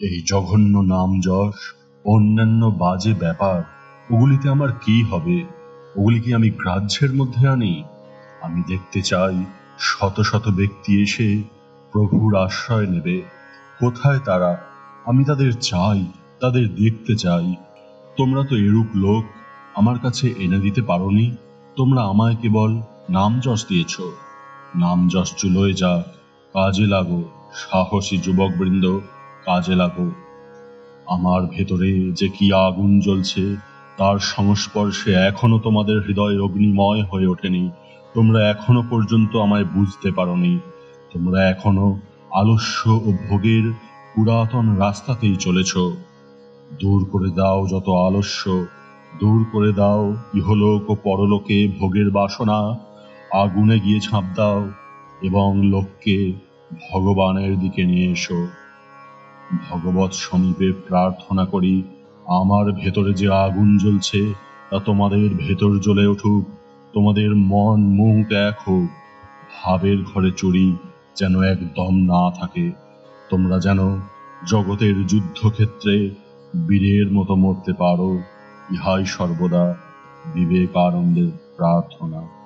এই জঘন্য নাম যশ, অন্যান্য বাজে ব্যাপার, ওগুলিতে আমার কি হবে? ওগুলি কি আমি গ্রাহ্যের মধ্যে আনি? আমি দেখতে চাই শত শত ব্যক্তি এসে প্রভুর আশ্রয় নেবে। কোথায় তারা? আমি তাদের চাই, তাদের দেখতে চাই। তোমরা তো এরূপ লোক আমার কাছে এনে দিতে পারোনি। তোমরা আমায় কেবল নাম যশ দিয়েছ। নাম যশ চুলোয় যাক, কাজে লাগো, সাহসী যুবকবৃন্দ, কাজে লাগো। আমার ভেতরে যে কি আগুন জ্বলছে তার সংস্পর্শে এখনো তোমাদের হৃদয় অগ্নিময় হয়ে ওঠেনি। তোমরা এখনো পর্যন্ত আমায় বুঝতে পারোনি। তোমরা এখনো আলস্য ও ভোগের পুরাতন রাস্তাতেই চলেছ। দূর করে দাও যত আলস্য, দূর করে দাও ইহলোক ও পরলোকে ভোগের বাসনা। আগুনে গিয়ে ঝাঁপ দাও এবং লোককে ভগবানের দিকে নিয়ে এসো। ভগবৎ সমীপে প্রার্থনা করি, আমার ভেতরে যে আগুন জ্বলছে তা তোমাদের ভেতর জ্বলে উঠুক, তোমাদের মন মুখ এক হোক। ভাবের ঘরে চুরি যেন একদম না থাকে। তোমরা যেন জগতের যুদ্ধক্ষেত্রে বীরের মতো মরতে পারো। ইহাই সর্বদা বিবেকানন্দের প্রার্থনা।